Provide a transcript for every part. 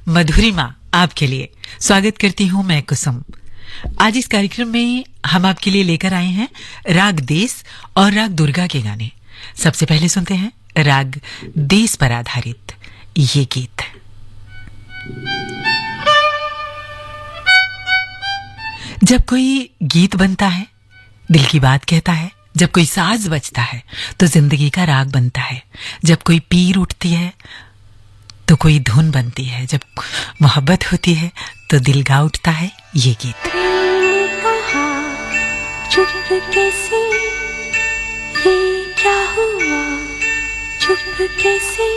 मधुरिमा आपके लिए स्वागत करती हूँ मैं कुसुम। आज इस कार्यक्रम में हम आपके लिए लेकर आए हैं राग देस और राग दुर्गा के गाने। सबसे पहले सुनते हैं राग देस पर आधारित ये गीत। जब कोई गीत बनता है, दिल की बात कहता है, जब कोई साज बजता है तो जिंदगी का राग बनता है। जब कोई पीर उठती है तो कोई धुन बनती है। जब मोहब्बत होती है तो दिल गा उठता है ये गीत। चुपके से ये क्या हुआ, चुपके से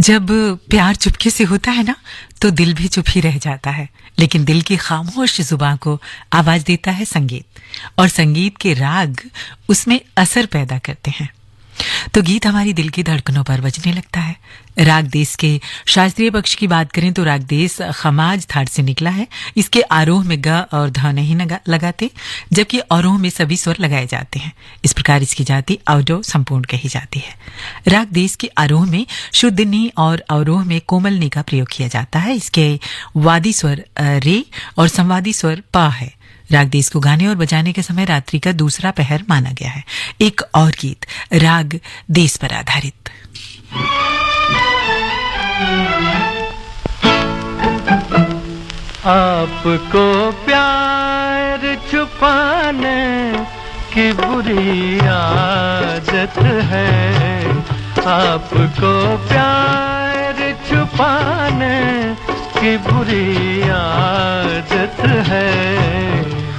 जब प्यार चुपके से होता है ना तो दिल भी चुप ही रह जाता है, लेकिन दिल की खामोश जुबान को आवाज देता है संगीत, और संगीत के राग उसमें असर पैदा करते हैं। तो गीत हमारी दिल की धड़कनों पर बजने लगता है। राग देश के शास्त्रीय पक्ष की बात करें तो राग देश खमाज थाट से निकला है। इसके आरोह में ग और ध नहीं लगाते, जबकि आरोह में सभी स्वर लगाए जाते हैं। इस प्रकार इसकी जाति अवरोह संपूर्ण कही जाती है। राग देश के आरोह में शुद्ध नी और अवरोह में कोमल नी का प्रयोग किया जाता है। इसके वादी स्वर रे और संवादी स्वर प है। राग देश को गाने और बजाने के समय रात्रि का दूसरा पहर माना गया है। एक और गीत राग देश पर आधारित। आपको प्यार छुपाने की बुरी आदत है, आपको प्यार छुपाने की बुरी आदत है,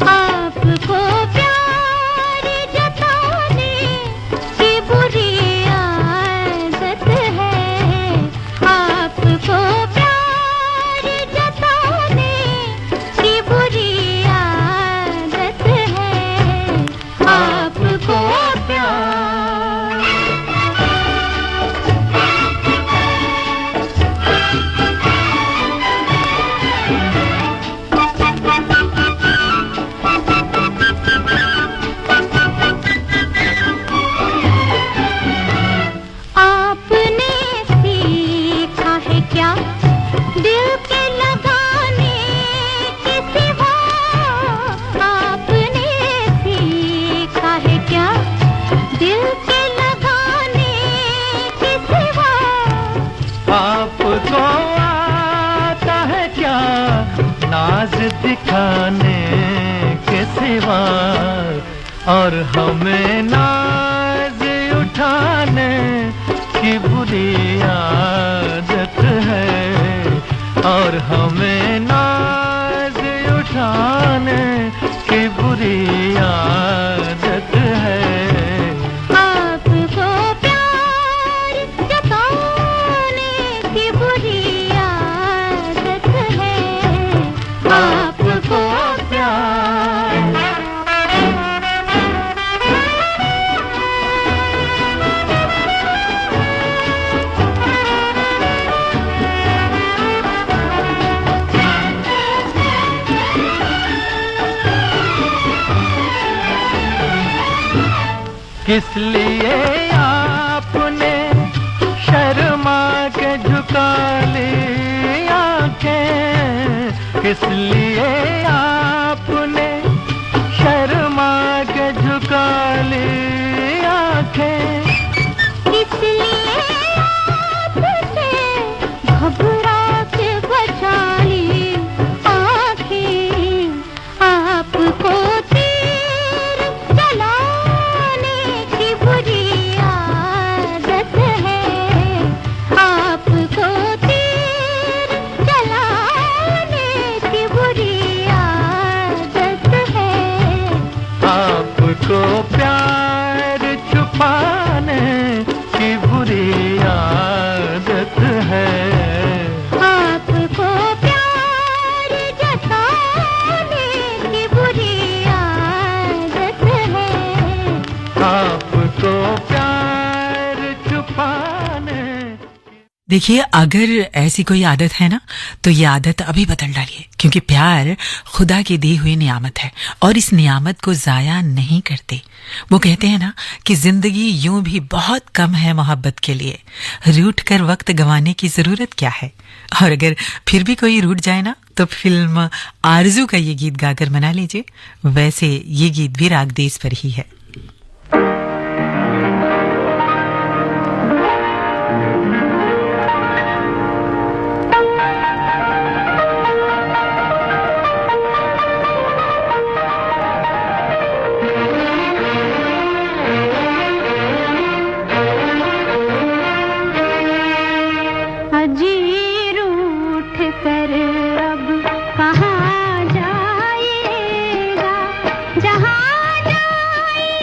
आपको प्यार जताने की बुरी आदत है, आपको प्यार जताने की बुरी आदत है, आपको प्यार दिखाने के सिवा, और हमें नाज उठाने की बुरी आदत है, और हमें नाज उठाने की बुरी आदत है, आपको प्यार जताने की बुरी आदत है, आपको किस लिए आपने शर्मा के झुका ली आंखें, किस लिए आपने शर्मा के झुका ली आंखें, इसलिए आपसे घबरा के बचा ली आँखें, आपको तीर चलाने की बुरी आदत है, आपको तीर चलाने की बुरी आदत है, आपको प्यार छुपाने की बुरी आदत है, आपको प्यार जताने की बुरी आदत है, आपको प्यार छुपाने। देखिए, अगर ऐसी कोई आदत है ना तो ये आदत अभी बदल डालिए, क्योंकि प्यार खुदा की दी हुई नियामत है और इस नियामत को जाया नहीं करते। वो कहते हैं ना कि जिंदगी यूं भी बहुत कम है मोहब्बत के लिए, रूठ कर वक्त गंवाने की जरूरत क्या है। और अगर फिर भी कोई रूठ जाए ना तो फिल्म आरज़ू का ये गीत गाकर मना लीजिए। वैसे ये गीत भी राग देश पर ही है। कहाँ जाएगा, जहाँ जाए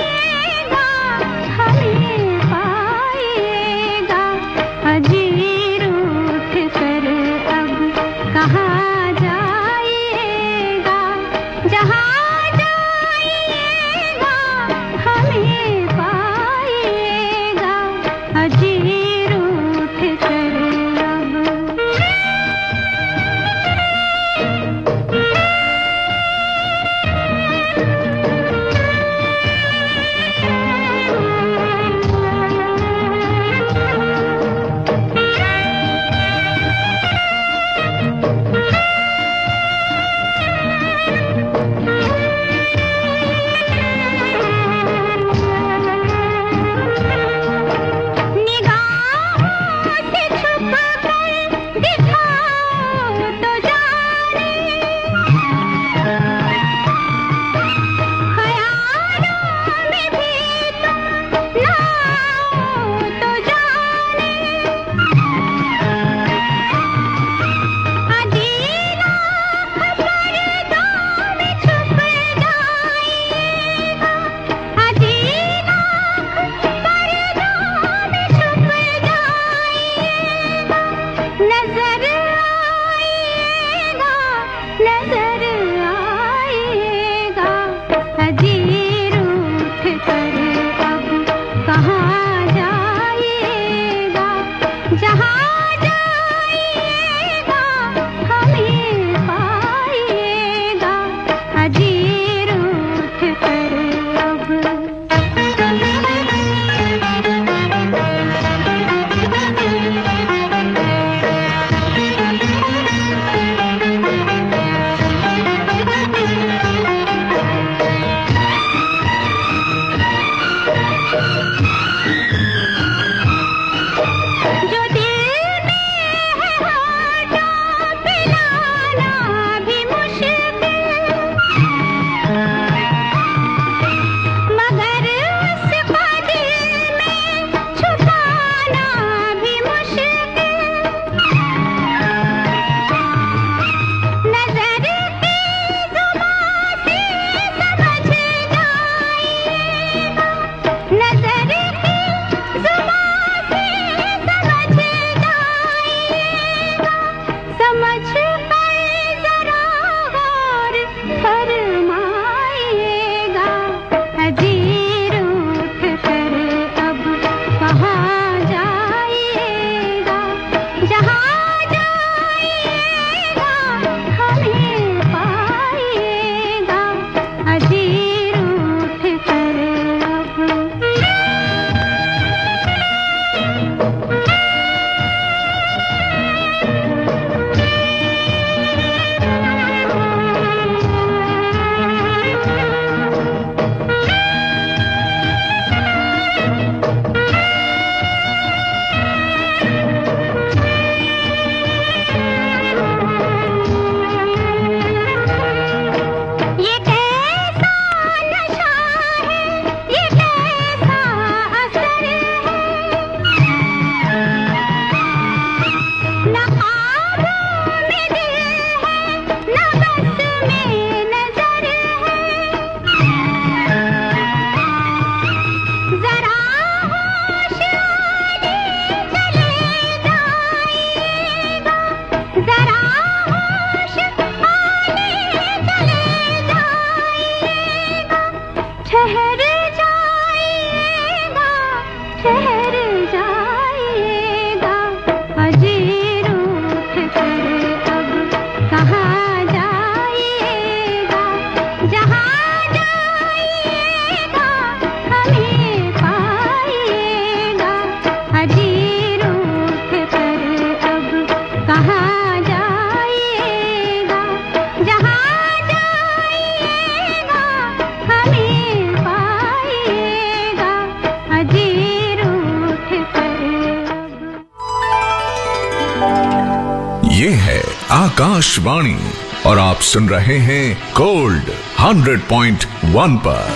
आकाशवाणी और आप सुन रहे हैं गोल्ड 100.1 पर।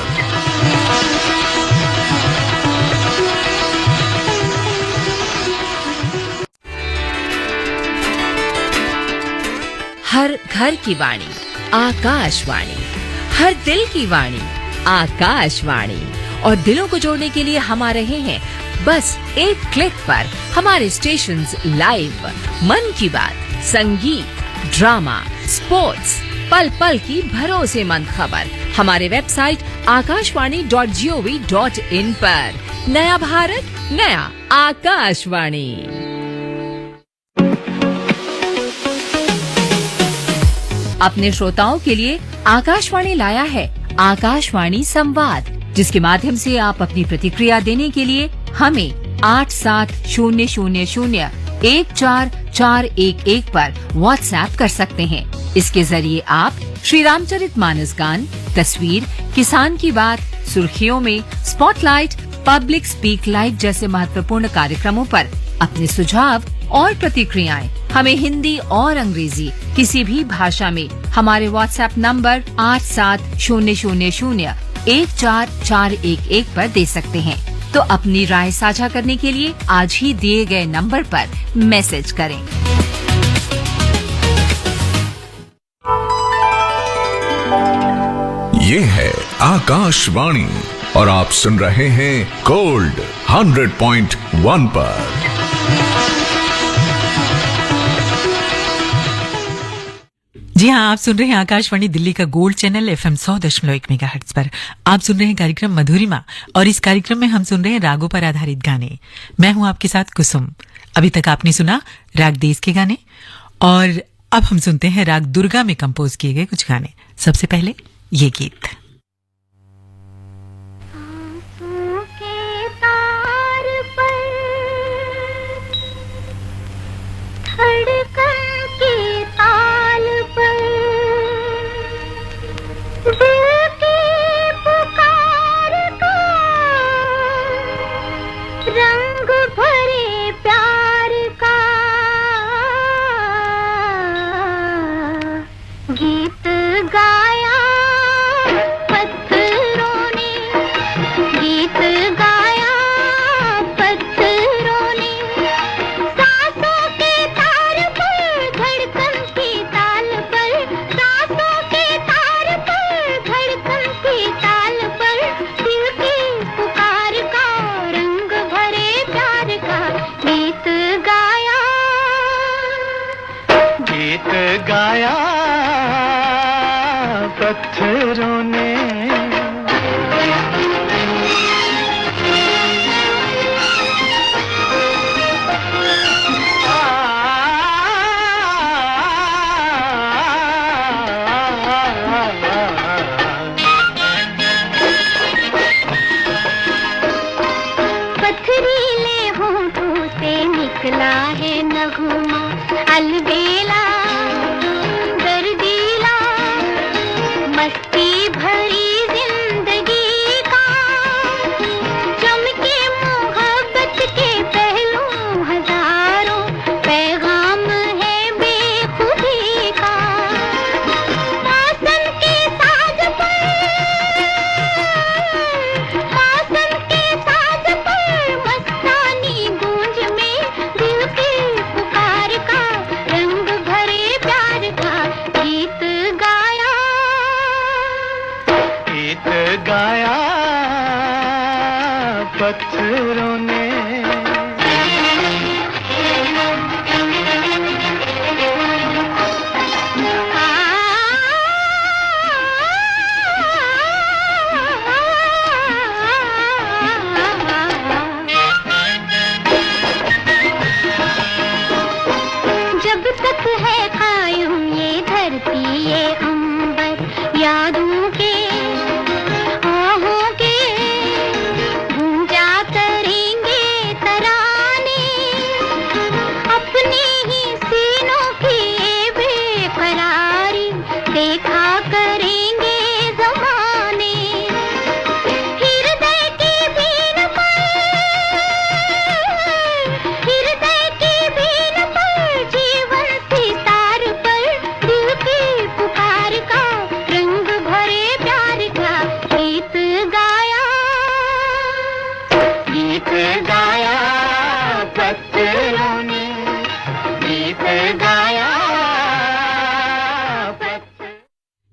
हर घर की वाणी आकाशवाणी, हर दिल की वाणी आकाशवाणी। और दिलों को जोड़ने के लिए हम आ रहे हैं बस एक क्लिक पर। हमारे स्टेशंस लाइव, मन की बात, संगीत, ड्रामा, स्पोर्ट्स, पल पल की भरोसेमंद खबर हमारे वेबसाइट akashwani.gov.in पर। नया भारत, नया आकाशवाणी। अपने श्रोताओं के लिए आकाशवाणी लाया है आकाशवाणी संवाद, जिसके माध्यम से आप अपनी प्रतिक्रिया देने के लिए हमें 8700014411 पर व्हाट्सएप कर सकते हैं। इसके जरिए आप श्री रामचरितमानस गान, तस्वीर, किसान की बात, सुर्खियों में, स्पॉटलाइट, पब्लिक स्पीक लाइव जैसे महत्वपूर्ण कार्यक्रमों पर अपने सुझाव और प्रतिक्रियाएं हमें हिंदी और अंग्रेजी किसी भी भाषा में हमारे व्हाट्सएप नंबर 8700014411 पर दे सकते हैं। तो अपनी राय साझा करने के लिए आज ही दिए गए नंबर पर मैसेज करें। ये है आकाशवाणी और आप सुन रहे हैं गोल्ड 100.1 पर। जी हाँ, आप सुन रहे हैं आकाशवाणी दिल्ली का गोल्ड चैनल FM 100.1 मेगाहर्ट्ज पर। आप सुन रहे हैं कार्यक्रम मधुरिमा और इस कार्यक्रम में हम सुन रहे हैं रागों पर आधारित गाने। मैं हूं आपके साथ कुसुम। अभी तक आपने सुना राग देश के गाने और अब हम सुनते हैं राग दुर्गा में कंपोज किए गए कुछ गाने। सबसे पहले ये गीत। आंसू के तार पर धड़कन के ताल पर दिल की पुकार का रंग भरे प्यार का गीत गाया पत्थरों ने, गीत गाया पत्थरों ने। सांसों के तार पर धड़कन की ताल पर, सांसों के तार पर धड़कन की ताल पर दिल की पुकार का रंग भरे प्यार का गीत गाया, गीत गाया पत्थरों ने। पथरीले होठों से निकला है नगमा, अलबेला दर्दीला, मस्ती भरी जिंदगी का। चमके मोहब्बत के पहलू हजारों, पैगाम है बेखुदी का। मौसम के साज पर, मौसम के साज पर मस्तानी गूंज में दिल की पुकार का रंग भरे गाया पत्थरों ने, गीत गाया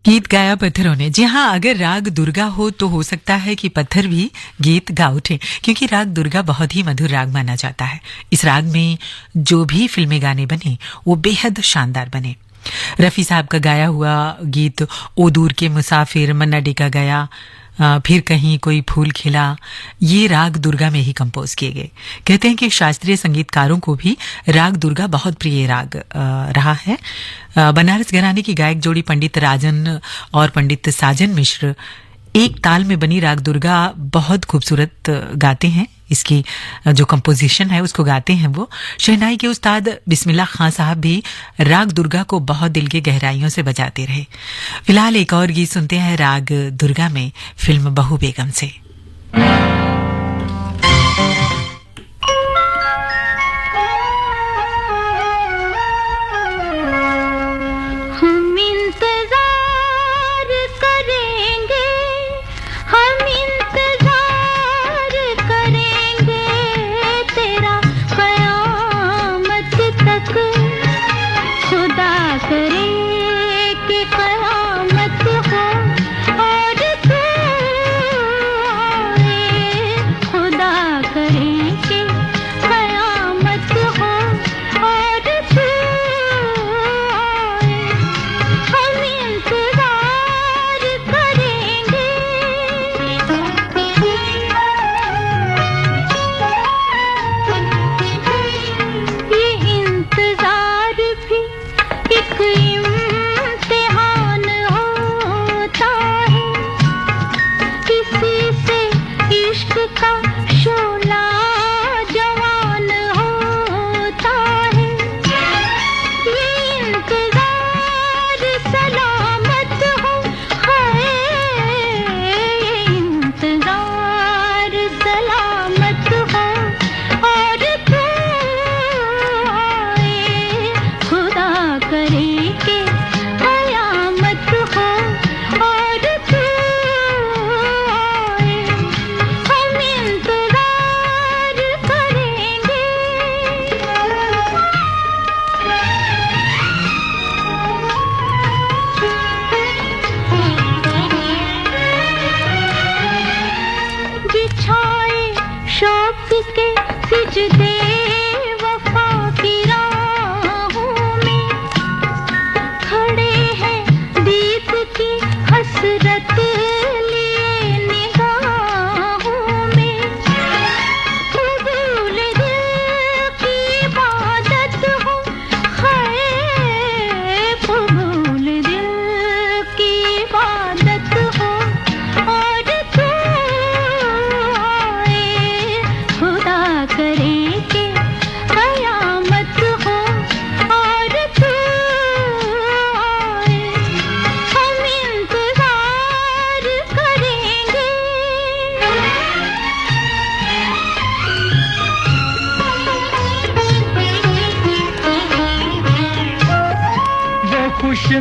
गीत गाया पत्थरों ने। जी हाँ, अगर राग दुर्गा हो तो हो सकता है कि पत्थर भी गीत गा उठे, क्योंकि राग दुर्गा बहुत ही मधुर राग माना जाता है। इस राग में जो भी फिल्मी गाने बने वो बेहद शानदार बने। रफी साहब का गाया हुआ गीत ओ दूर के मुसाफिर, मन्ना डे का गाया फिर कहीं कोई फूल खिला, ये राग दुर्गा में ही कंपोज किए गए। कहते हैं कि शास्त्रीय संगीतकारों को भी राग दुर्गा बहुत प्रिय राग रहा है। बनारस घराने की गायक जोड़ी पंडित राजन और पंडित साजन मिश्र एक ताल में बनी राग दुर्गा बहुत खूबसूरत गाते हैं। इसकी जो कंपोजिशन है उसको गाते हैं वो। शहनाई के उस्ताद बिस्मिल्लाह खां साहब भी राग दुर्गा को बहुत दिल के गहराइयों से बजाते रहे। फिलहाल एक और गीत सुनते हैं राग दुर्गा में फिल्म बहू बेगम से।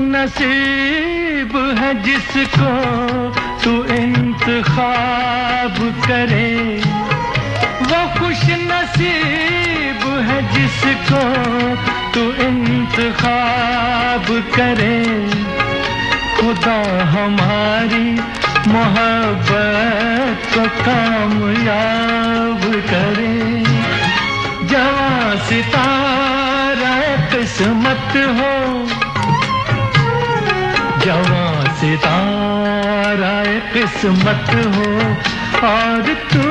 नसीब है जिसको तू इंतखाब करे, वो खुश नसीब है जिसको तू इंतखाब करे। खुदा हमारी मोहब्बत को कामयाब करे। जवां सितारा किस्मत हो, जवां सितारा किस्मत हो, और तू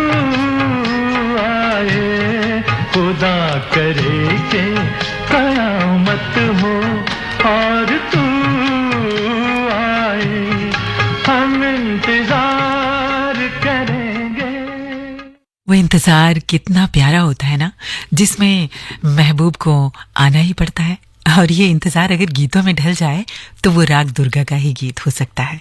आए खुदा करे के कयामत हो, और तू आए हम इंतजार करेंगे। वो इंतजार कितना प्यारा होता है ना, जिसमें महबूब को आना ही पड़ता है। और ये इंतजार अगर गीतों में ढल जाए तो वो राग दुर्गा का ही गीत हो सकता है।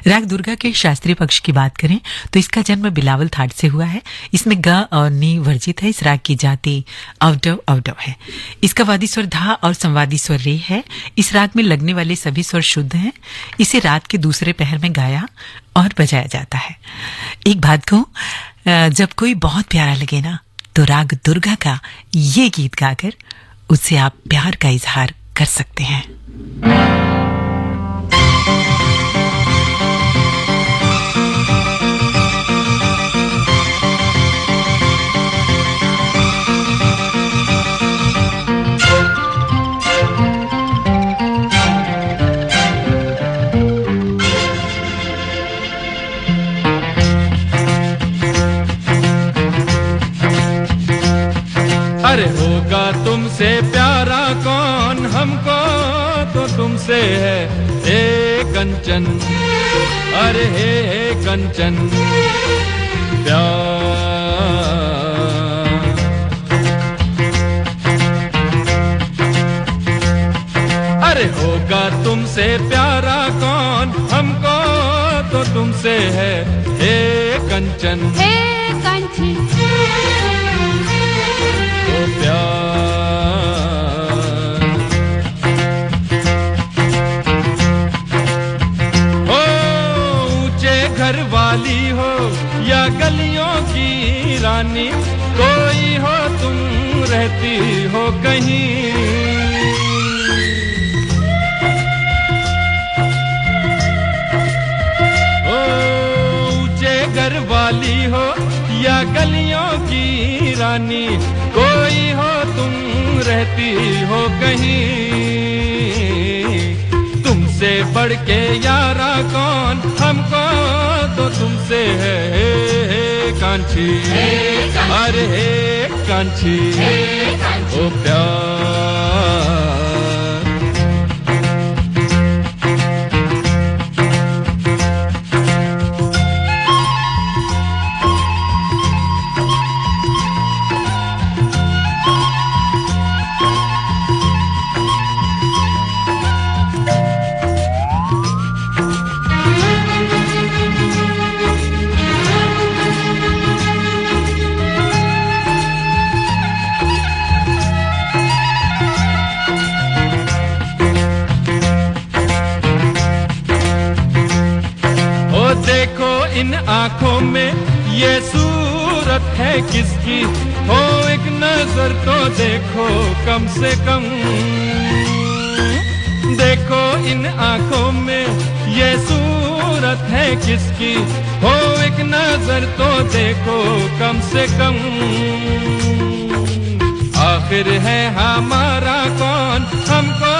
राग दुर्गा के शास्त्रीय पक्ष की बात करें तो इसका जन्म बिलावल थाट से हुआ है। इसमें ग और नी वर्जित है। इस राग की जाति अवडव अवडव है। इसका वादी स्वर धा और संवादी स्वर रे है। इस राग में लगने वाले सभी स्वर शुद्ध हैं। इसे रात के दूसरे पहर में गाया और बजाया जाता है। एक बात कहूं, जब कोई बहुत प्यारा लगे ना तो राग दुर्गा का ये गीत गाकर उससे आप प्यार का इजहार कर सकते हैं। अरे होगा तुमसे प्यारा कौन, हमको तो तुमसे है हे कंचन, अरे हे कंचन प्यार। अरे होगा तुमसे प्यारा कौन, हमको तो तुमसे है हे कंचन, हे कंचन प्यार। हो ऊंचे घर वाली हो या गलियों की रानी, कोई हो तुम रहती हो कहीं। हो ऊंचे घर वाली हो या गलियों की रानी, कोई हो तुम रहती हो कहीं। तुमसे बढ़ के यारा कौन, हमको तो तुमसे है हे कांची, अरे हे कांची ओ प्यार। इन आंखों में ये सूरत है किसकी, हो एक नजर तो देखो कम से कम। देखो इन आंखों में ये सूरत है किसकी, हो एक नजर तो देखो कम से कम। आखिर है हमारा कौन, हमको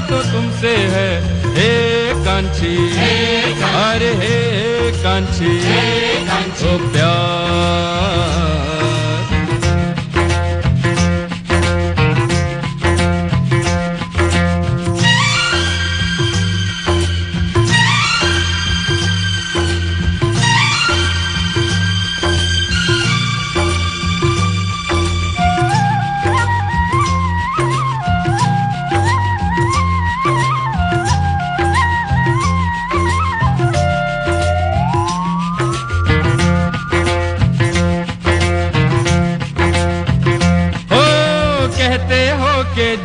तो तुमसे है हे कांची, अरे हे कांची ओ प्यार।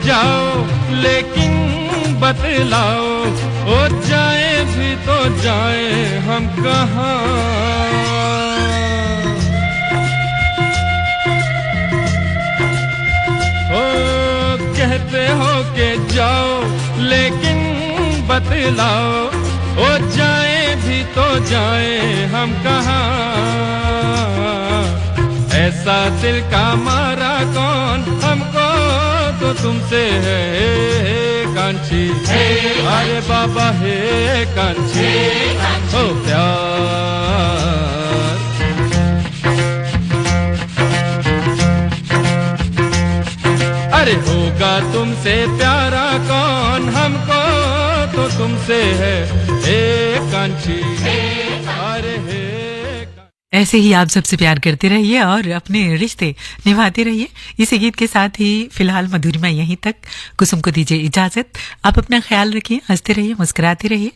जाओ लेकिन बतलाओ, ओ जाए भी तो जाए हम कहाँ। ओ कहते हो के जाओ लेकिन बतलाओ, ओ जाए भी तो जाए हम कहाँ। ऐसा दिल का मारा कौन, हमको तो तुमसे है कांची, अरे बाबा हे कांची ओ प्यार। अरे होगा तुमसे प्यारा कौन, हमको तो तुमसे है हे कांची, अरे हे। ऐसे ही आप सबसे प्यार करते रहिए और अपने रिश्ते निभाते रहिए। इसी गीत के साथ ही फिलहाल मधुरिमा यहीं तक। कुसुम को दीजिए इजाजत। आप अपना ख्याल रखिए, हंसते रहिए, मुस्कुराते रहिए